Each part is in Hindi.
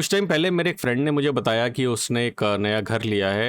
कुछ टाइम पहले मेरे एक फ्रेंड ने मुझे बताया कि उसने एक नया घर लिया है।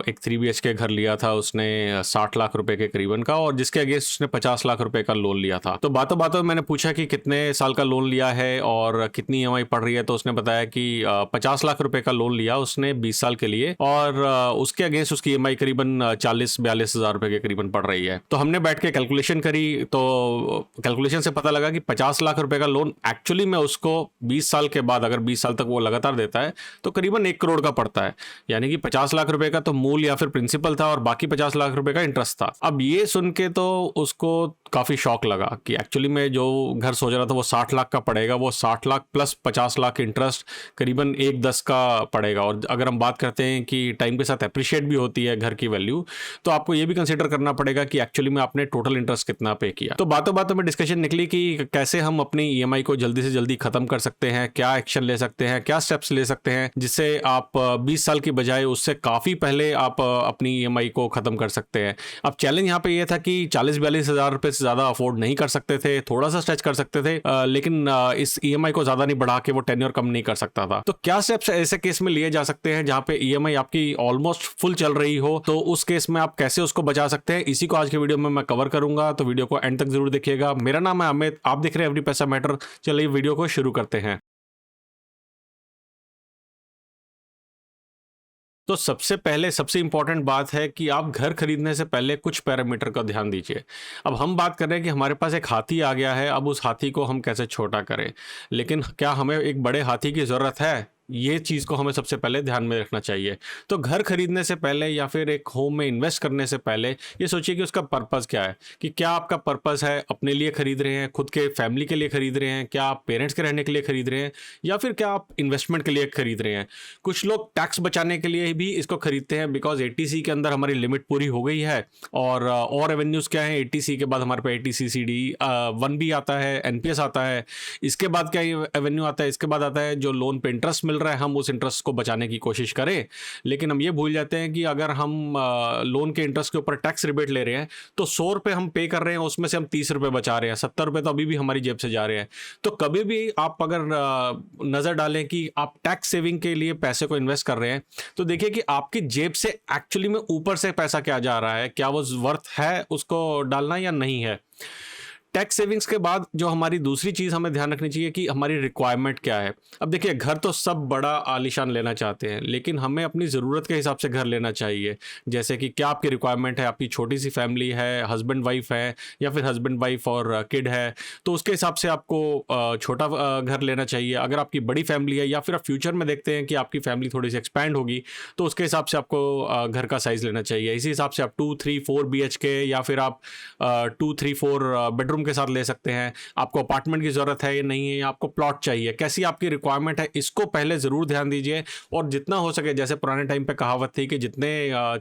एक 3 बीएचके घर लिया था उसने 60 लाख रुपए के करीबन का, और जिसके अगेंस्ट उसने 50 लाख रुपए का लोन लिया था। तो बातों बातों में मैंने पूछा कि कितने साल का लोन लिया है और कितनी ईएमआई पड़ रही है, तो उसने बताया कि 50 लाख रुपए का लोन लिया उसने 20 साल के लिए, और उसके अगेंस्ट उसकी ईएमआई करीबन 40-42 हज़ार रुपए के करीबन पड़ रही है। तो हमने बैठ के कैलकुलेशन करी, तो कैलकुलेशन से पता लगा कि 50 लाख रुपए का लोन एक्चुअली में उसको 20 साल के बाद, अगर 20 साल तक वो लगातार देता है, तो करीबन 1 करोड़ का पड़ता है। यानी कि 50 लाख रुपए का तो मूल या फिर प्रिंसिपल था और बाकी 50 लाख रुपए का इंटरेस्ट था। अब ये सुन के तो उसको काफी शॉक लगा कि एक्चुअली में जो घर सोच रहा था वो 60 लाख का पड़ेगा, वो 60 लाख प्लस 50 लाख इंटरेस्ट करीबन 1/10 का पड़ेगा। और अगर हम बात करते हैं कि टाइम के साथ अप्रिशिएट भी होती है घर की वैल्यू, तो आपको ये भी कंसिडर करना पड़ेगा कि एक्चुअली में आपने टोटल इंटरेस्ट कितना पे किया। तो बातों बातों में डिस्कशन निकली कि कैसे हम अपनी ईएमआई को जल्दी से जल्दी खत्म कर सकते हैं, क्या एक्शन ले सकते हैं, क्या स्टेप्स ले सकते हैं जिससे आप 20 साल की बजाय उससे काफ़ी पहले आप अपनी ईएमआई को ख़त्म कर सकते हैं। अब चैलेंज यहाँ पे ये था कि 40-42 हज़ार रुपये से ज़्यादा अफोर्ड नहीं कर सकते थे, थोड़ा सा स्ट्रेच कर सकते थे, लेकिन इस ईएमआई को ज़्यादा नहीं बढ़ा के वो टेन्योर कम नहीं कर सकता था। तो क्या स्टेप्स ऐसे केस में लिए जा सकते हैं जहाँ पे ईएमआई आपकी ऑलमोस्ट फुल चल रही हो, तो उस केस में आप कैसे उसको बचा सकते हैं, इसी को आज के वीडियो में मैं कवर करूंगा। तो वीडियो को एंड तक जरूर देखिएगा। मेरा नाम है अमित, आप देख रहे हैं एवरी पैसा मैटर। चलिए वीडियो को शुरू करते हैं। तो सबसे पहले सबसे इंपॉर्टेंट बात है कि आप घर खरीदने से पहले कुछ पैरामीटर का ध्यान दीजिए। अब हम बात कर रहे हैं कि हमारे पास एक हाथी आ गया है, अब उस हाथी को हम कैसे छोटा करें, लेकिन क्या हमें एक बड़े हाथी की ज़रूरत है? ये चीज़ को हमें सबसे पहले ध्यान में रखना चाहिए। तो घर खरीदने से पहले या फिर एक होम में इन्वेस्ट करने से पहले ये सोचिए कि उसका पर्पज़ क्या है, कि क्या आपका पर्पज़ है अपने लिए खरीद रहे हैं, खुद के फैमिली के लिए खरीद रहे हैं, क्या आप पेरेंट्स के रहने के लिए खरीद रहे हैं, या फिर क्या आप इन्वेस्टमेंट के लिए खरीद रहे हैं। कुछ लोग टैक्स बचाने के लिए भी इसको खरीदते हैं, बिकॉज एटीसी के अंदर हमारी लिमिट पूरी हो गई है। और रेवेन्यूज़ क्या है, एटीसी के बाद हमारे पे एटीसी CD 1 भी आता है, एनपीएस आता है। इसके बाद क्या रेवेन्यू आता है, इसके बाद आता है जो लोन पे इंटरेस्ट मिल रहा है, हम उस इंटरेस्ट को बचाने की कोशिश करें। लेकिन हम ये भूल जाते हैं कि अगर हम लोन के इंटरेस्ट के ऊपर टैक्स रिबेट ले रहे हैं, तो 100 रुपये हम पे कर रहे हैं, उसमें से हम 30 रुपये बचा रहे हैं, 70 रुपये तो अभी भी हमारी जेब से जा रहे हैं। तो कभी भी आप अगर नज़र डालें कि आप टैक्स सेविंग के लिए पैसे को इन्वेस्ट कर रहे हैं, तो देखिए कि आपकी जेब से एक्चुअली में ऊपर से पैसा क्या जा रहा है, क्या वो वर्थ है उसको डालना या नहीं है। टैक्स सेविंग्स के बाद जो हमारी दूसरी चीज़ हमें ध्यान रखनी चाहिए कि हमारी रिक्वायरमेंट क्या है। अब देखिए, घर तो सब बड़ा आलीशान लेना चाहते हैं, लेकिन हमें अपनी ज़रूरत के हिसाब से घर लेना चाहिए। जैसे कि क्या आपकी रिक्वायरमेंट है, आपकी छोटी सी फैमिली है, हस्बैंड वाइफ है, या फिर हस्बैंड वाइफ और किड है, तो उसके हिसाब से आपको छोटा घर लेना चाहिए। अगर आपकी बड़ी फैमिली है, या फिर आप फ्यूचर में देखते हैं कि आपकी फैमिली थोड़ी सी एक्सपैंड होगी, तो उसके हिसाब से आपको घर का साइज़ लेना चाहिए। इसी हिसाब से आप 2-3-4 BHK या फिर आप 2-3-4 बेडरूम के साथ ले सकते हैं। आपको अपार्टमेंट की ज़रूरत है या नहीं है, या आपको प्लॉट चाहिए, कैसी आपकी रिक्वायरमेंट है, इसको पहले ज़रूर ध्यान दीजिए। और जितना हो सके, जैसे पुराने टाइम पे कहावत थी कि जितने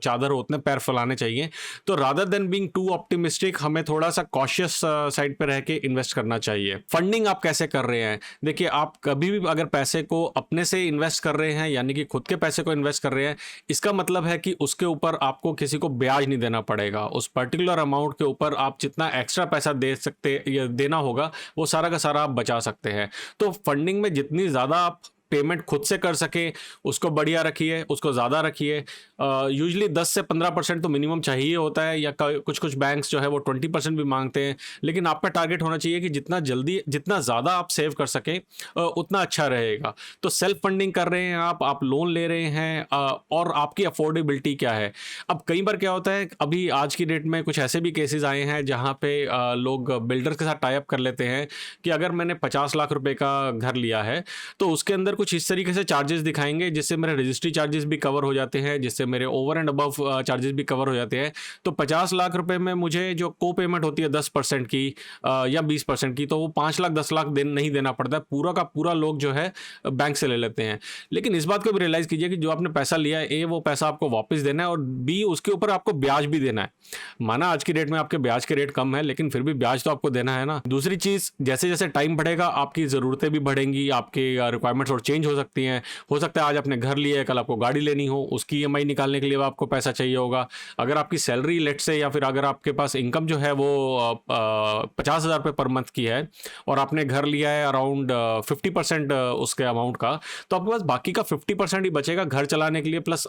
चादर हो उतने पैर फैलाने चाहिए, तो rather than being to optimistic हमें थोड़ा सा कॉशियस साइड पे रह के इन्वेस्ट करना चाहिए। फंडिंग आप कैसे कर रहे हैं? देखिए, आप कभी भी अगर पैसे को अपने से इन्वेस्ट कर रहे हैं, यानी कि खुद के पैसे को इन्वेस्ट कर रहे हैं, इसका मतलब है कि उसके ऊपर आपको किसी को ब्याज नहीं देना पड़ेगा। उस पर्टिकुलर अमाउंट के ऊपर आप जितना एक्स्ट्रा पैसा दे सकते या देना होगा, वो सारा का सारा आप बचा सकते हैं। तो फंडिंग में जितनी ज़्यादा आप पेमेंट खुद से कर सके उसको बढ़िया रखिए, उसको ज़्यादा रखिए। यूजुअली 10 से 15% तो मिनिमम चाहिए होता है, या कुछ कुछ बैंक्स जो है वो 20% भी मांगते हैं। लेकिन आपका टारगेट होना चाहिए कि जितना ज़्यादा आप सेव कर सकें उतना अच्छा रहेगा। तो सेल्फ फंडिंग कर रहे हैं आप लोन ले रहे हैं, और आपकी अफोर्डेबिलिटी क्या है। अब कई बार क्या होता है, अभी आज की डेट में कुछ ऐसे भी केसेस आए हैं जहाँ पे लोग बिल्डर्स के साथ टाई अप कर लेते हैं कि अगर मैंने 50 लाख रुपए का घर लिया है, तो उसके अंदर कुछ इस तरीके से चार्जेस दिखाएंगे जिससे मेरे रजिस्ट्री चार्जेस भी कवर हो जाते हैं, जिससे मेरे ओवर एंड अबव चार्जेस भी कवर हो जाते हैं। तो 50 लाख रुपए में मुझे जो को पेमेंट होती है 10% की या 20% की, तो वो 5 लाख 10 लाख नहीं देना पड़ता है। पूरा का पूरा लोग जो है बैंक से ले लेते हैं। लेकिन इस बात को भी रियलाइज़ कीजिए कि जो आपने पैसा लिया है, वो पैसा आपको वापस देना है, और उसके ऊपर आपको ब्याज भी देना है। माना आज की डेट में आपके ब्याज के रेट कम है, लेकिन फिर भी ब्याज तो आपको देना है ना। दूसरी चीज़, जैसे जैसे टाइम बढ़ेगा आपकी ज़रूरतें भी बढ़ेंगी, आपके रिक्वायरमेंट्स और चेंज हो सकती हैं। हो सकता है आज आपने घर लिया है, कल आपको गाड़ी लेनी हो, उसकी ईएमआई निकालने के लिए आपको पैसा चाहिए होगा। अगर आपकी सैलरी लेट से, या फिर अगर आपके पास इनकम जो है वो 50,000 रुपये पर मंथ की है और आपने घर लिया है अराउंड 50% उसके अमाउंट का, तो आपके पास बाकी का 50% ही बचेगा घर चलाने के लिए, प्लस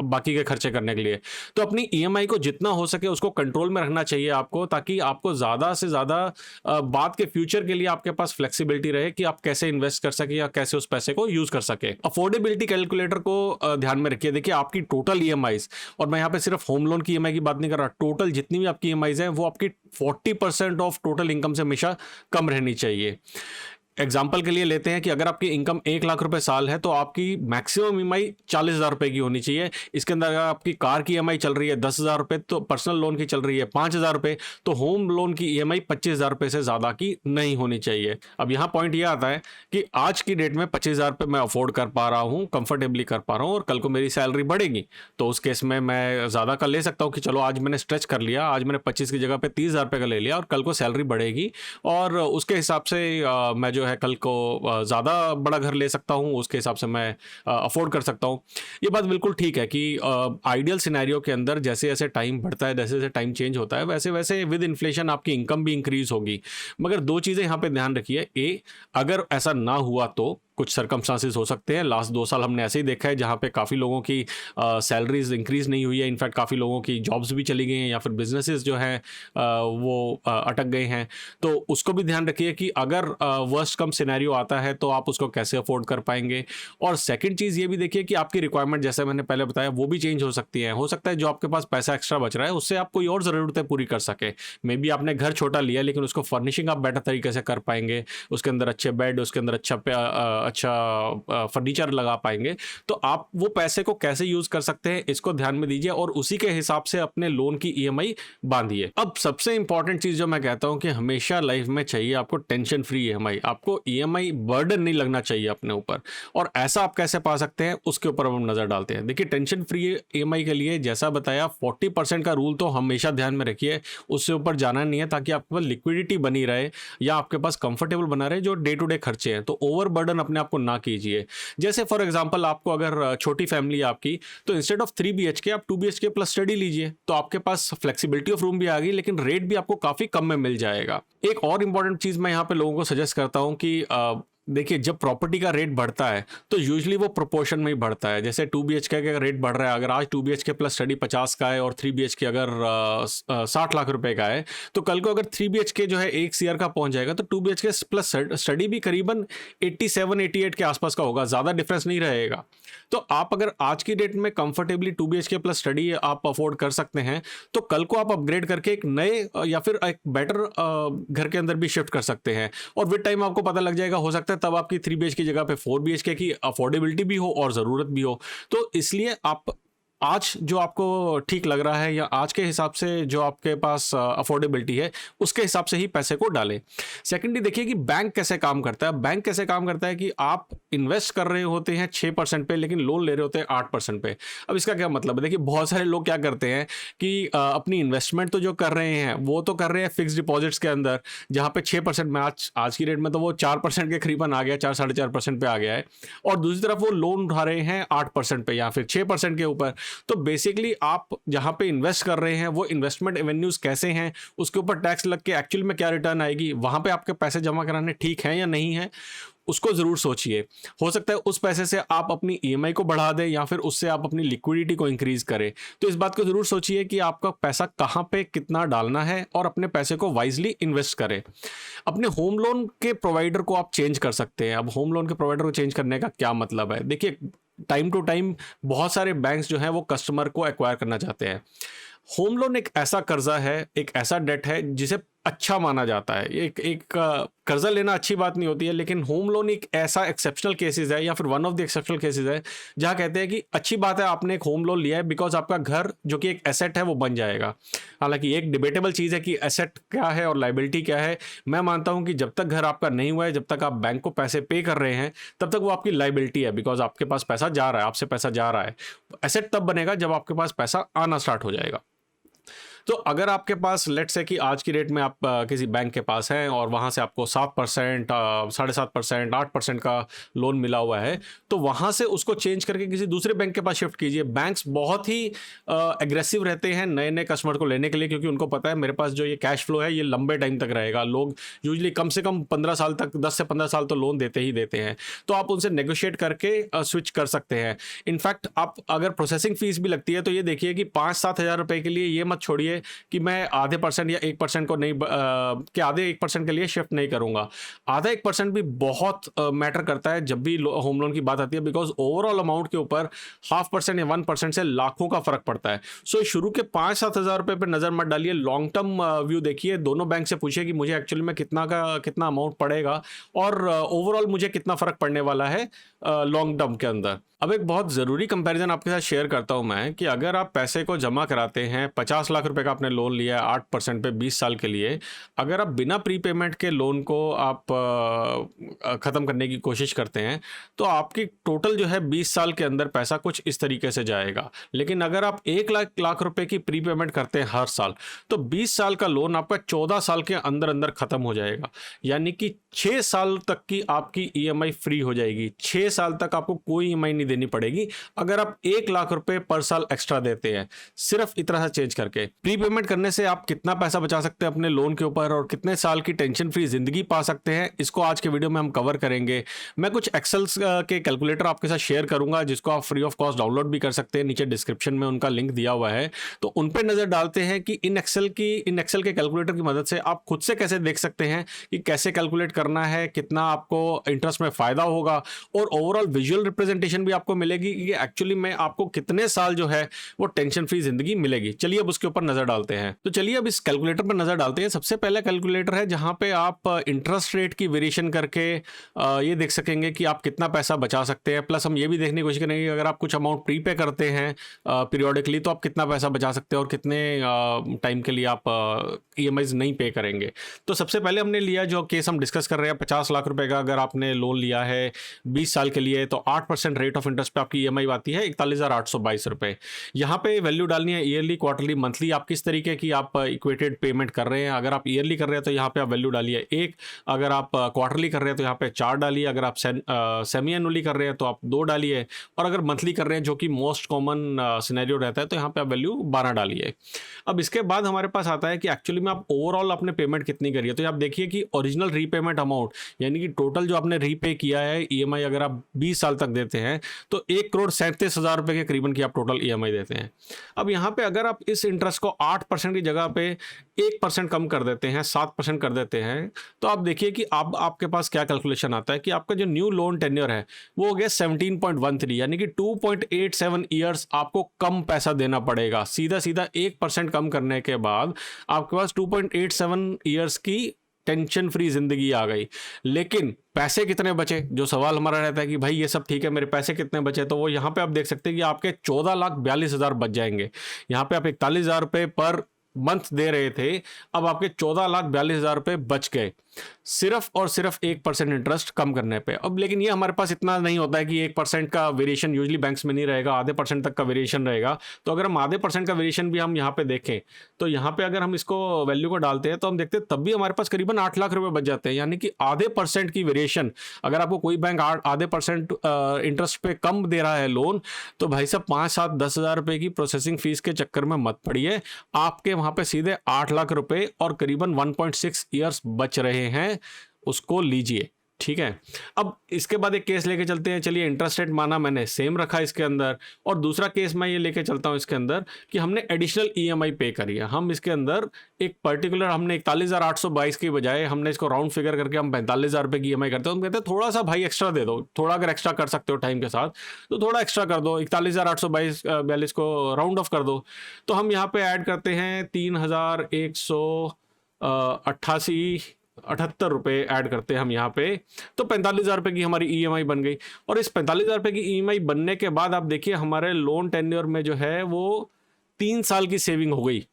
बाकी के खर्चे करने के लिए। तो अपनी ईएमआई को जितना हो सके उसको कंट्रोल में रखना चाहिए आपको, ताकि आपको ज़्यादा से ज़्यादा बाद के फ्यूचर के लिए आपके पास फ्लेक्सिबिलिटी रहे कि आप कैसे इन्वेस्ट कर सके या कैसे उस पैसे को यूज़ कर सके। अफोर्डेबिलिटी कैलकुलेटर को ध्यान में रखिए। देखिए आपकी टोटल ईएमआईज, और मैं यहाँ पे सिर्फ होम लोन की ईएमआई की बात नहीं कर रहा, टोटल जितनी भी आपकी ईएमआईज हैं वो आपकी 40% ऑफ टोटल इनकम से हमेशा कम रहनी चाहिए। एग्जाम्पल के लिए लेते हैं कि अगर आपकी इनकम 1,00,000 रुपए साल है तो आपकी मैक्सिमम ईएमआई 40,000 रुपए की होनी चाहिए। इसके अंदर अगर आपकी कार की ईएमआई चल रही है 10,000 रुपए, तो पर्सनल लोन की चल रही है 5,000 रुपए, तो होम लोन की ईएमआई 25,000 रुपए से ज़्यादा की नहीं होनी चाहिए। अब यहाँ पॉइंट ये आता है कि आज की डेट में 25,000 रुपये मैं अफोर्ड कर पा रहा हूँ, कंफर्टेबली कर पा रहा हूँ, और कल को मेरी सैलरी बढ़ेगी तो उस केस में मैं ज़्यादा का ले सकता हूँ कि चलो आज मैंने स्ट्रेच कर लिया, आज मैंने 25 की जगह पे 30,000 रुपये का ले लिया और कल को सैलरी बढ़ेगी, और उसके हिसाब से मैं जो है कल को ज़्यादा बड़ा घर ले सकता हूँ, उसके हिसाब से मैं अफोर्ड कर सकता हूँ। ये बात बिल्कुल ठीक है कि आइडियल सिनेरियो के अंदर जैसे जैसे टाइम बढ़ता है, जैसे जैसे टाइम चेंज होता है, वैसे वैसे विद इन्फ्लेशन आपकी इनकम भी इंक्रीज होगी। मगर दो चीज़ें यहाँ पे ध्यान रखिए। अगर ऐसा ना हुआ तो कुछ सर्कमस्टांसेस हो सकते हैं। लास्ट 2 साल हमने ऐसे ही देखा है जहाँ पे काफ़ी लोगों की सैलरीज इंक्रीज नहीं हुई है, इनफैक्ट काफ़ी लोगों की जॉब्स भी चली गई हैं या फिर बिजनेसेस जो हैं वो अटक गए हैं। तो उसको भी ध्यान रखिए कि अगर वर्स्ट कम सिनेरियो आता है तो आप उसको कैसे अफोर्ड कर पाएंगे। और सेकंड चीज़ ये भी देखिए कि आपकी रिक्वायरमेंट, जैसे मैंने पहले बताया, वो भी चेंज हो सकती है। हो सकता है जो आपके पास पैसा एक्स्ट्रा बच रहा है उससे आप कोई और ज़रूरतें पूरी कर सके। मे बी आपने घर छोटा लिया लेकिन उसको फर्निशिंग आप बेटर तरीके से कर पाएंगे, उसके अंदर अच्छे बेड, उसके अंदर अच्छा फर्नीचर लगा पाएंगे। तो आप वो पैसे को कैसे यूज कर सकते हैं इसको ध्यान में दीजिए और उसी के हिसाब से अपने लोन की ईएमआई बांधिए। अब सबसे इंपॉर्टेंट चीज जो मैं कहता हूं कि हमेशा लाइफ में चाहिए आपको टेंशन फ्री ईएमआई। आपको ईएमआई बर्डन नहीं लगना चाहिए अपने ऊपर, और ऐसा आप कैसे पा सकते हैं उसके ऊपर हम नजर डालते हैं। देखिए टेंशन फ्री ईएमआई के लिए जैसा बताया 40% का रूल तो हमेशा ध्यान में रखिए, उससे ऊपर जाना नहीं है, ताकि आपके पास लिक्विडिटी बनी रहे या आपके पास कंफर्टेबल बना रहे जो डे टू डे खर्चे हैं। तो ओवर बर्डन अपने आप को ना कीजिए। जैसे फॉर एग्जांपल आपको अगर छोटी फैमिली है आपकी, तो इंस्टेड ऑफ 3 BHK आप 2 BHK प्लस स्टडी लीजिए, तो आपके पास फ्लेक्सिबिलिटी ऑफ रूम भी आ गई, लेकिन रेट भी आपको काफी कम में मिल जाएगा। एक और इंपॉर्टेंट चीज मैं यहाँ पे लोगों को सजेस्ट करता हूँ कि देखिए जब प्रॉपर्टी का रेट बढ़ता है तो यूजुअली वो प्रोपोर्शन में ही बढ़ता है। जैसे 2 BHK का रेट बढ़ रहा है, अगर आज 2 BHK प्लस स्टडी 50 का है और 3 BHK अगर 60 लाख रुपए का है, तो कल को अगर 3 BHK जो है 1 CR का पहुंच जाएगा तो 2 BHK प्लस स्टडी भी करीबन 87-88 के आसपास का होगा, ज़्यादा डिफरेंस नहीं रहेगा। तो आप अगर आज की डेट में कंफर्टेबली 2 BHK प्लस स्टडी आप अफोर्ड कर सकते हैं, तो कल को आप अपग्रेड करके एक नए या फिर एक बेटर घर के अंदर भी शिफ्ट कर सकते हैं, और विद टाइम आपको पता लग जाएगा, हो सकता है तब आपकी 3 BHK की जगह पे 4 BHK की अफोर्डेबिलिटी भी हो और ज़रूरत भी हो। तो इसलिए आप आज जो आपको ठीक लग रहा है या आज के हिसाब से जो आपके पास अफोर्डेबिलिटी है उसके हिसाब से ही पैसे को डालें। सेकेंडली देखिए कि बैंक कैसे काम करता है। बैंक कैसे काम करता है कि आप इन्वेस्ट कर रहे होते हैं 6% पे, लेकिन लोन ले रहे होते हैं 8% पे। अब इसका क्या मतलब है? देखिए बहुत सारे लोग क्या करते हैं कि अपनी इन्वेस्टमेंट तो जो कर रहे हैं वो तो कर रहे हैं फिक्स डिपॉजिट्स के अंदर, जहाँ पे 6% में आज की रेट में तो वो 4% के करीबन आ गया, 4-4.5% पे आ गया है, और दूसरी तरफ वो लोन उठा रहे हैं 8% पे या फिर 6% के ऊपर। तो बेसिकली आप जहां पे इन्वेस्ट कर रहे हैं वो इन्वेस्टमेंट एवेन्यूज कैसे हैं, उसके ऊपर टैक्स लग के एक्चुअल में क्या रिटर्न आएगी, वहां पे आपके पैसे जमा कराने ठीक है या नहीं है, उसको जरूर सोचिए। हो सकता है उस पैसे से आप अपनी ईएमआई को बढ़ा दें या फिर उससे आप अपनी लिक्विडिटी को इंक्रीज करें। तो इस बात को जरूर सोचिए कि आपका पैसा कहां पे कितना डालना है और अपने पैसे को वाइजली इन्वेस्ट करें। अपने होम लोन के प्रोवाइडर को आप चेंज कर सकते हैं। अब होम लोन के प्रोवाइडर को चेंज करने का क्या मतलब है? देखिए टाइम टू टाइम बहुत सारे बैंक्स जो हैं वो कस्टमर को एक्वायर करना चाहते हैं। होम लोन एक ऐसा कर्जा है, एक ऐसा डेट है जिसे अच्छा माना जाता है। एक कर्जा लेना अच्छी बात नहीं होती है, लेकिन होम लोन एक ऐसा एक्सेप्शनल केसेस है या फिर one of the exceptional cases है जहाँ कहते हैं कि अच्छी बात है आपने एक होम लोन लिया है, बिकॉज आपका घर जो कि एक एसेट है वो बन जाएगा। हालांकि एक डिबेटेबल चीज़ है कि एसेट क्या है और लाइबिलिटी क्या है। मैं मानता हूं कि जब तक घर आपका नहीं हुआ है, जब तक आप बैंक को पैसे पे कर रहे हैं, तब तक वो आपकी लाइबिलिटी है, बिकॉज आपके पास पैसा जा रहा है, आपसे पैसा जा रहा है। एसेट तब बनेगा जब आपके पास पैसा आना स्टार्ट हो जाएगा। तो अगर आपके पास लेट्स से कि आज की डेट में आप किसी बैंक के पास हैं और वहाँ से आपको 7%, 7.5%, 8% का लोन मिला हुआ है, तो वहाँ से उसको चेंज करके किसी दूसरे बैंक के पास शिफ्ट कीजिए। बैंक्स बहुत ही एग्रेसिव रहते हैं नए नए कस्टमर को लेने के लिए, क्योंकि उनको पता है मेरे पास जो ये कैश फ्लो है ये लंबे टाइम तक रहेगा। लोग यूजली कम से कम 15 साल तक, 10 से 15 साल तो लोन देते ही देते हैं। तो आप उनसे नेगोशिएट करके स्विच कर सकते हैं। इनफैक्ट आप अगर प्रोसेसिंग फीस भी लगती है तो ये देखिए कि 5-7 हज़ार रुपये के लिए ये मत छोड़िए कि मैं आधे % या 1% को नहीं कि आधे 1% के लिए शिफ्ट नहीं करूंगा। आधा 1% भी बहुत मैटर करता है जब भी होम लोन की बात आती है, बिकॉज ओवरऑल अमाउंट के ऊपर 0.5% या 1% से लाखों का फर्क पड़ता है। सो शुरू के 5-7 हज़ार रुपये पर नजर मत डालिए, लॉन्ग टर्म व्यू देखिए। दोनों बैंक से पूछिए कि मुझे एक्चुअली में कितना अमाउंट पड़ेगा और ओवरऑल मुझे कितना फर्क पड़ने वाला है लॉन्ग टर्म के अंदर। अब एक बहुत ज़रूरी कंपैरिजन आपके साथ शेयर करता हूं मैं कि अगर आप पैसे को जमा कराते हैं, 50 लाख रुपए का आपने लोन लिया है 8% पे 20 साल के लिए, अगर आप बिना प्रीपेमेंट के लोन को आप ख़त्म करने की कोशिश करते हैं तो आपकी टोटल जो है 20 साल के अंदर पैसा कुछ इस तरीके से जाएगा। लेकिन अगर आप 1 लाख रुपए की प्रीपेमेंट करते हैं हर साल, तो 20 साल का लोन आपका 14 साल के अंदर अंदर ख़त्म हो जाएगा। यानी कि 6 साल तक की आपकी EMI फ्री हो जाएगी। 6 साल तक आपको कोई EMI नहीं देनी पड़ेगी अगर आप 1 लाख रुपए पर साल एक्स्ट्रा देते हैं। सिर्फ इतना सा चेंज करके प्रीपेमेंट करने से आप कितना पैसा बचा सकते हैं अपने लोन के ऊपर और कितने साल की टेंशन फ्री जिंदगी पा सकते हैं, इसको आज के वीडियो में हम कवर करेंगे। मैं कुछ एक्सेल्स के कैलकुलेटर आपके साथ शेयर करूंगा जिसको आप फ्री ऑफ कॉस्ट डाउनलोड भी कर सकते हैं। नीचे डिस्क्रिप्शन में उनका लिंक दिया हुआ है, तो उन पर नजर डालते हैं कि इन एक्सेल के कैलकुलेटर की मदद से आप खुद से कैसे देख सकते हैं कि कैसे कैलकुलेट करना है, कितना आपको इंटरेस्ट में फायदा होगा और ओवरऑल विजुअल रिप्रेजेंटेशन भी आपको मिलेगी कि एक्चुअली में आपको कितने साल जो है वो टेंशन फ्री जिंदगी मिलेगी। चलिए अब उसके ऊपर नजर डालते हैं। तो चलिए अब इस कैलकुलेटर पर नजर डालते हैं। सबसे पहला कैलकुलेटर है जहां पे आप इंटरेस्ट रेट की वेरिएशन करके ये देख सकेंगे कि आप कितना पैसा बचा सकते हैं। प्लस हम ये भी देखने की कोशिश करेंगे कि अगर आप कुछ अमाउंट प्रीपे करते हैं पीरियोडिकली तो आप कितना पैसा बचा सकते हैं और कितने टाइम के लिए आप EMIs नहीं पे करेंगे। तो सबसे पहले हमने लिया जो केस हम डिस्कस कर रहे हैं 50 लाख रुपए का अगर आपने लोन लिया है 20 साल के लिए, तो 8% रेट ऑफ इंटरेस्ट पे आपकी EMI आती है 41,822 रुपए। यहाँ पे वैल्यू डालनी है ईयरली, क्वार्टरली, मंथली, आप किस तरीके की आप इक्वेटेड पेमेंट कर रहे हैं। अगर आप ईयरली कर रहे हैं तो यहाँ पे आप वैल्यू डालिए 1, अगर आप क्वार्टरली कर रहे हैं तो यहाँ पे 4 डालिए, अगर आप सेमी एनुअली कर रहे हैं तो आप 2 डालिए, और अगर मंथली कर रहे हैं जो कि मोस्ट कॉमन सिनेरियो रहता है तो यहाँ पे आप वैल्यू 12 डालिए। अब इसके बाद हमारे पास आता है कि एक्चुअली में आप ओवरऑल आपने पेमेंट कितनी करी है। तो आप देखिए कि ओरिजिनल रीपेमेंट अमाउंट यानी कि टोटल जो आपने रीपे किया है EMI अगर आप 20 साल तक देते हैं तो 1,37,000 रुपए के करीबन की आप टोटल EMI देते हैं। अब यहाँ पे अगर आप इस इंटरेस्ट को 8% की जगह पे 1% कम कर देते हैं, 7% कर देते हैं, तो आप देखिए कि अब आपके पास क्या कैलकुलेशन आता है कि आपका जो न्यू लोन टेन्योर है वो हो गया 17.13, यानी कि 2.87 ईयर्स आपको कम पैसा देना पड़ेगा। सीधा सीधा 1% कम करने के बाद आपके पास 2.87 ईयर्स की टेंशन फ्री जिंदगी आ गई। लेकिन पैसे कितने बचे, जो सवाल हमारा रहता है कि भाई ये सब ठीक है मेरे पैसे कितने बचे, तो वो यहाँ पे आप देख सकते हैं कि आपके 14,42,000 बच जाएंगे। यहाँ पे आप 41,000 रुपये पर मंथ दे रहे थे, अब आपके 14,42,000 रुपये बच गए सिर्फ और सिर्फ 1% इंटरेस्ट कम करने पे। अब लेकिन ये हमारे पास इतना नहीं होता है कि 1% का वेरिएशन यूजली बैंक्स में नहीं रहेगा, आधे % तक का वेरिएशन रहेगा। तो अगर हम आधे % का वेरिएशन भी हम यहाँ पे देखें तो यहाँ पे अगर हम इसको वैल्यू को डालते हैं तो हम देखते हैं तब भी हमारे पास करीबन 8 लाख रुपए बच जाते हैं। यानी कि आधे % की वेरिएशन, अगर आपको कोई बैंक आधे % इंटरेस्ट पे कम दे रहा है लोन, तो भाई साहब 5, 7, 10 हज़ार रुपये की प्रोसेसिंग फीस के चक्कर में मत पड़िए। आपके वहाँ पे सीधे 8 लाख रुपए और करीबन 1.6 ईयर्स बच रहे हैं, उसको लीजिए। ठीक है, अब इसके बाद एक केस लेके चलते हैं। चलिए इंटरेस्ट रेट माना मैंने सेम रखा इसके अंदर, और दूसरा केस मैं ये लेके चलता हूँ इसके अंदर कि हमने एडिशनल EMI पे करी है। हम इसके अंदर एक पर्टिकुलर हमने 41,822 की बजाय हमने इसको राउंड फिगर करके हम 45,000 रुपये की EMI करते हैं। हम कहते हैं थोड़ा सा भाई एक्स्ट्रा दे दो, थोड़ा अगर एक्स्ट्रा कर सकते हो टाइम के साथ तो थोड़ा एक्स्ट्रा कर दो, 41,842 को राउंड ऑफ कर दो। तो हम यहाँ पे ऐड करते हैं 3,178 रुपये ऐड करते हैं हम यहाँ पे, तो 45,000 रुपये की हमारी EMI बन गई। और इस 45,000 रुपये की EMI बनने के बाद आप देखिए हमारे लोन टेन्योर में जो है वो 3 साल की सेविंग हो गई।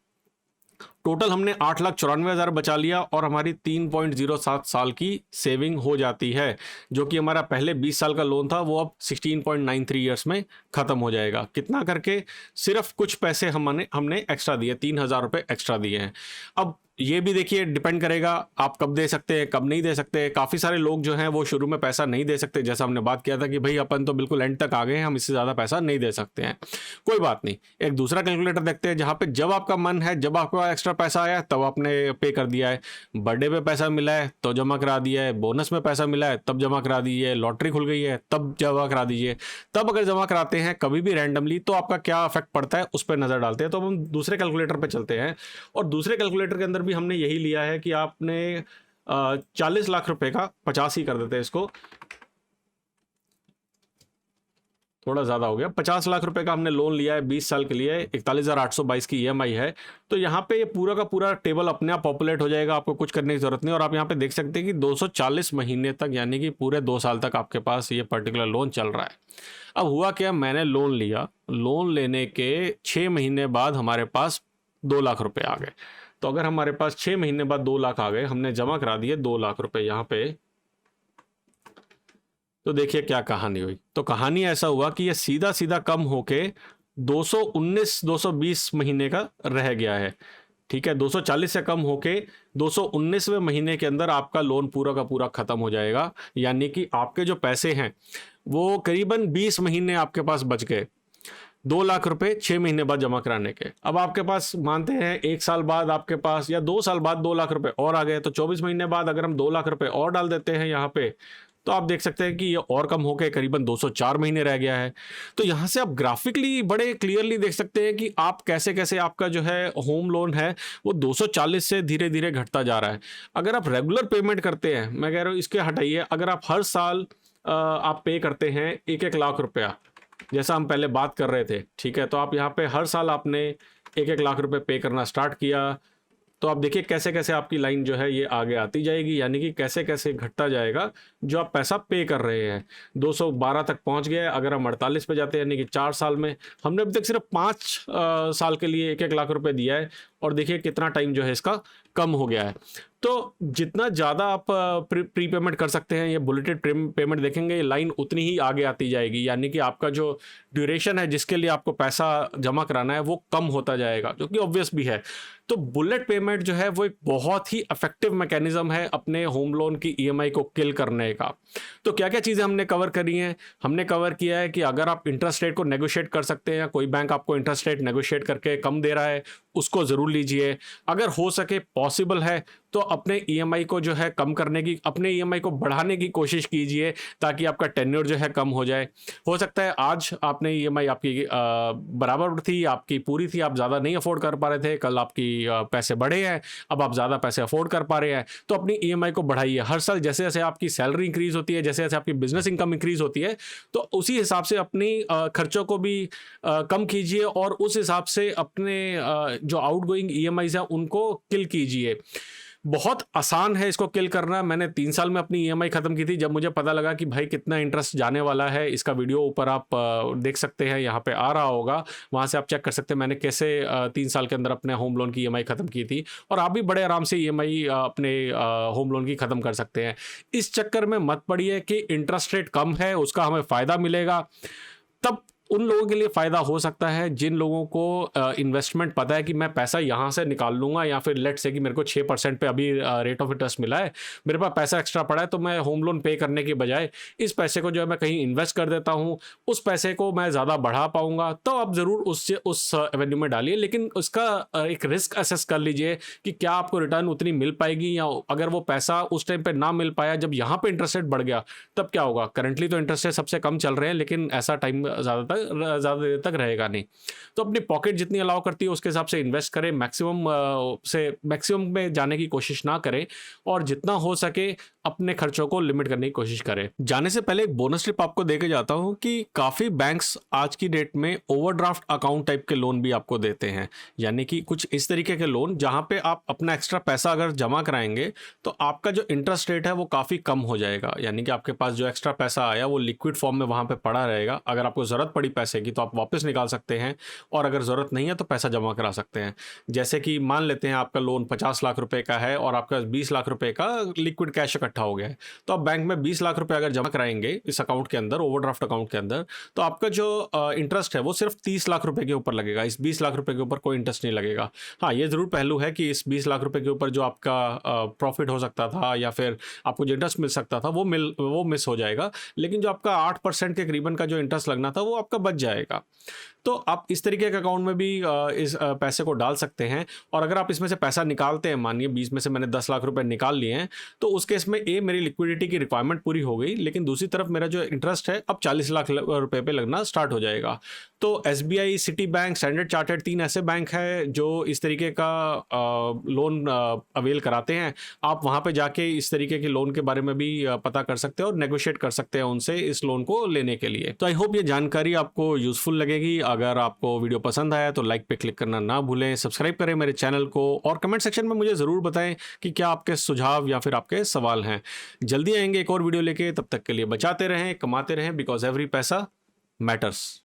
टोटल हमने 8,94,000 बचा लिया और हमारी 3.07 साल की सेविंग हो जाती है, जो कि हमारा पहले 20 साल का लोन था वो अब 16.93 ईयर्स में ख़त्म हो जाएगा। कितना करके? सिर्फ कुछ पैसे हमने एक्स्ट्रा दिए, 3,000 रुपये एक्स्ट्रा दिए हैं। अब ये भी देखिए डिपेंड करेगा आप कब दे सकते हैं, कब नहीं दे सकते। काफ़ी सारे लोग जो हैं वो शुरू में पैसा नहीं दे सकते, जैसा हमने बात किया था कि भाई अपन तो बिल्कुल एंड तक आ गए हैं, हम इससे ज़्यादा पैसा नहीं दे सकते हैं। कोई बात नहीं, एक दूसरा कैलकुलेटर देखते हैं जहाँ पे जब आपका मन है, जब आपके पास एक्स्ट्रा पैसा आया तब आपने पे कर दिया है, बर्थडे पे पैसा मिला है तो जमा करा दिया है, बोनस में पैसा मिला है तब जमा करा दीजिए, लॉटरी खुल गई है तब जमा करा दीजिए। तब अगर जमा कराते हैं कभी भी रैंडमली तो आपका क्या इफेक्ट पड़ता है उस पर नज़र डालते हैं। तो अब हम दूसरे कैलकुलेटर पर चलते हैं, और दूसरे कैलकुलेटर के अंदर भी हमने यही लिया है कि आपने 40 लाख रुपए का, 50 ही कर देते हैं इसको, थोड़ा ज़्यादा हो गया, 50 लाख रुपए का हमने लोन लिया है 20 साल के लिए, 41,822 की ईएमआई है। तो यहाँ पे ये पूरा का पूरा टेबल अपने आप पॉपुलेट हो जाएगा, आपको कुछ करने की ज़रूरत नहीं। और आप यहाँ पे देख सकते हैं कि 240 महीने तक, यानी कि पूरे 2 साल तक आपके पास ये पर्टिकुलर लोन चल रहा है। अब हुआ क्या, मैंने लोन लिया, लोन लेने के 6 महीने बाद हमारे पास 2 लाख रुपए आ गए। तो अगर हमारे पास 6 महीने बाद 2 लाख आ गए, हमने जमा करा दिए 2 लाख रुपए यहाँ पे, तो देखिए क्या कहानी हुई। तो कहानी ऐसा हुआ कि ये सीधा सीधा कम होके 219-220 महीने का रह गया है। ठीक है, 240 से कम होके 219वें महीने के अंदर आपका लोन पूरा का पूरा खत्म हो जाएगा। यानी कि आपके जो पैसे हैं वो करीबन 20 महीने आपके पास बच गए, 2 लाख रुपए 6 महीने बाद जमा कराने के। अब आपके पास मानते हैं 1 साल बाद आपके पास या 2 साल बाद 2 लाख रुपए और आ गए, तो 24 महीने बाद अगर हम 2 लाख रुपए और डाल देते हैं यहाँ पे, तो आप देख सकते हैं कि ये और कम होकर करीबन 204 महीने रह गया है। तो यहाँ से आप ग्राफिकली बड़े क्लियरली देख सकते हैं कि आप कैसे कैसे आपका जो है होम लोन है वो 240 से धीरे धीरे घटता जा रहा है। अगर आप रेगुलर पेमेंट करते हैं, मैं कह रहा हूँ इसके हटाइए, अगर आप हर साल आप पे करते हैं 1-1 लाख रुपया, जैसा हम पहले बात कर रहे थे, ठीक है, तो आप यहाँ पे हर साल आपने 1-1 लाख रुपए पे करना स्टार्ट किया, तो आप देखिए कैसे कैसे आपकी लाइन जो है ये आगे आती जाएगी, यानी कि कैसे कैसे घटता जाएगा जो आप पैसा पे कर रहे हैं। 212 तक पहुंच गए, अगर हम 48 पे जाते हैं, यानी कि 4 साल में हमने अभी तक सिर्फ 5 साल के लिए 1-1 लाख रुपए दिया है, और देखिए कितना टाइम जो है इसका कम हो गया है। तो जितना ज़्यादा आप प्री पेमेंट कर सकते हैं, ये बुलेटेड पेमेंट देखेंगे, ये लाइन उतनी ही आगे आती जाएगी, यानी कि आपका जो ड्यूरेशन है जिसके लिए आपको पैसा जमा कराना है वो कम होता जाएगा, जो कि ऑब्वियस भी है। तो बुलेट पेमेंट जो है वो एक बहुत ही इफेक्टिव मैकेनिज्म है अपने होम लोन की ईएमआई को किल करने का। तो क्या क्या चीज़ें हमने कवर करी हैं? हमने कवर किया है कि अगर आप इंटरेस्ट रेट को नेगोशिएट कर सकते हैं, या कोई बैंक आपको इंटरेस्ट रेट नेगोशिएट करके कम दे रहा है, उसको ज़रूर लीजिए। अगर हो सके, पॉसिबल है, तो अपने ईएमआई को जो है कम करने की, अपने ईएमआई को बढ़ाने की कोशिश कीजिए, ताकि आपका टेन्योर जो है कम हो जाए। हो सकता है आज आपने ईएमआई आपकी बराबर थी, आपकी पूरी थी, आप ज़्यादा नहीं अफोर्ड कर पा रहे थे, कल आपकी पैसे बढ़े हैं, अब आप ज़्यादा पैसे अफोर्ड कर पा रहे हैं, तो अपनी ईएमआई को बढ़ाइए। हर साल जैसे जैसे आपकी सैलरी इंक्रीज़ होती है, जैसे जैसे आपकी बिजनेस इनकम इंक्रीज़ होती है, तो उसी हिसाब से अपनी खर्चों को भी कम कीजिए, और उस हिसाब से अपने जो आउटगोइंग ईएमआईज़ हैं उनको किल कीजिए। बहुत आसान है इसको किल करना। मैंने 3 साल में अपनी ईएमआई ख़त्म की थी, जब मुझे पता लगा कि भाई कितना इंटरेस्ट जाने वाला है। इसका वीडियो ऊपर आप देख सकते हैं, यहाँ पे आ रहा होगा, वहाँ से आप चेक कर सकते हैं मैंने कैसे 3 साल के अंदर अपने होम लोन की ईएमआई ख़त्म की थी, और आप भी बड़े आराम से ईएमआई अपने होम लोन की ख़त्म कर सकते हैं। इस चक्कर में मत पड़िए कि इंटरेस्ट रेट कम है उसका हमें फ़ायदा मिलेगा। तब उन लोगों के लिए फ़ायदा हो सकता है जिन लोगों को इन्वेस्टमेंट पता है कि मैं पैसा यहाँ से निकाल लूँगा, या फिर लेट से कि मेरे को 6% पे अभी रेट ऑफ इंटरेस्ट मिला है, मेरे पास पैसा एक्स्ट्रा पड़ा है, तो मैं होम लोन पे करने के बजाय इस पैसे को जो है मैं कहीं इन्वेस्ट कर देता हूँ, उस पैसे को मैं ज़्यादा बढ़ा पाऊँगा। तो आप ज़रूर उस एवेन्यू में डालिए, लेकिन उसका एक रिस्क असेस कर लीजिए कि क्या आपको रिटर्न उतनी मिल पाएगी, या अगर वो पैसा उस टाइम पर ना मिल पाया, जब यहाँ पर इंटरेस्ट रेट बढ़ गया, तब क्या होगा। करंटली तो इंटरेस्ट रेट सबसे कम चल रहे हैं, लेकिन ऐसा टाइम ज़्यादा देर तक रहेगा नहीं। तो अपनी पॉकेट जितनी अलाउ करती है उसके हिसाब से इन्वेस्ट करें, मैक्सिमम में जाने की कोशिश ना करें, और जितना हो सके अपने खर्चों को लिमिट करने की कोशिश करें। जाने से पहले एक बोनस टिप आपको देके जाता हूं कि काफ़ी बैंक्स आज की डेट में ओवरड्राफ्ट अकाउंट टाइप के लोन भी आपको देते हैं, यानी कि कुछ इस तरीके के लोन जहां पे आप अपना एक्स्ट्रा पैसा अगर जमा कराएंगे तो आपका जो इंटरेस्ट रेट है वो काफ़ी कम हो जाएगा, यानी कि आपके पास जो एक्स्ट्रा पैसा आया वो लिक्विड फॉर्म में वहां पे पड़ा रहेगा। अगर आपको ज़रूरत पड़ी पैसे की तो आप वापस निकाल सकते हैं, और अगर ज़रूरत नहीं है तो पैसा जमा करा सकते हैं। जैसे कि मान लेते हैं आपका लोन 50 लाख रुपए का है और आपका 20 लाख रुपए का लिक्विड कैश इकट्ठा हो गया है, तो आप बैंक में 20 लाख रुपए अगर जमा कराएंगे इस अकाउंट के अंदर, ओवरड्राफ्ट अकाउंट के अंदर, तो आपका जो इंटरेस्ट है वो सिर्फ 30 लाख रुपए के ऊपर लगेगा। इस 20 लाख रुपए के ऊपर कोई इंटरेस्ट नहीं लगेगा। हाँ, ये ज़रूर पहलू है कि इस 20 लाख रुपए के ऊपर जो आपका प्रॉफिट हो सकता था या फिर आपको जो इंटरेस्ट मिल सकता था वो मिस हो जाएगा, लेकिन जो आपका 8% के करीबन का जो इंटरेस्ट लगना था वो आपका बच जाएगा। तो आप इस तरीके के अकाउंट में भी इस पैसे को डाल सकते हैं। और अगर आप इसमें से पैसा निकालते हैं, मानिए 20 में से मैंने 10 लाख रुपए निकाल लिए हैं, तो उस केस में मेरी लिक्विडिटी की रिक्वायरमेंट पूरी हो गई, लेकिन दूसरी तरफ मेरा जो इंटरेस्ट है अब 40 लाख रुपए पे लगना स्टार्ट हो जाएगा। तो SBI, city bank, standard chartered 3 ऐसे बैंक हैं जो इस तरीके का लोन अवेल कराते हैं। आप वहाँ पे जाके इस तरीके के लोन के बारे में भी पता कर सकते हैं और नेगोशिएट कर सकते हैं उनसे इस लोन को लेने के लिए। तो आई होप ये जानकारी आपको यूजफुल लगेगी। अगर आपको वीडियो पसंद आया तो लाइक पे क्लिक करना ना भूलें, सब्सक्राइब करें मेरे चैनल को, और कमेंट सेक्शन में मुझे ज़रूर बताएं कि क्या आपके सुझाव या फिर आपके सवाल हैं। जल्दी आएंगे एक और वीडियो लेके, तब तक के लिए बचाते रहें, कमाते रहें, बिकॉज एवरी पैसा मैटर्स।